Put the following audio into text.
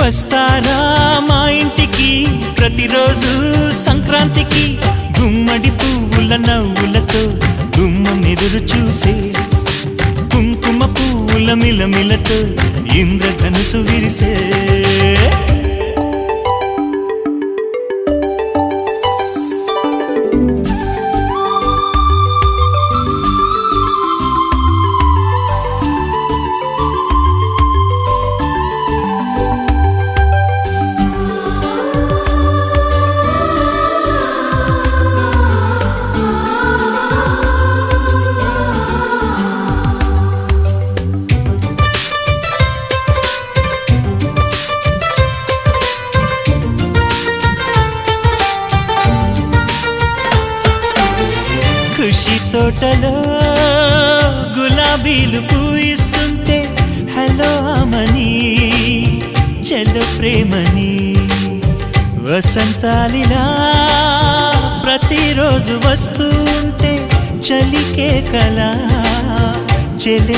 వస్తారా మా ఇంటికి ప్రతిరోజు సంక్రాంతికి గుమ్మడి పువ్వుల నవ్వులతో గుమ్మం ఎదురు చూసే కుంకుమ పువ్వుల మిలమిలతో ఇంద్రధనుసు విరిసే ఖుషి తోటలో గులాబీలు పూయిస్తుంటే హలో అమని చెల్లు ప్రేమని వసంతాలిలా ప్రతిరోజు వస్తూ ఉంటే చలికే కలా చెలి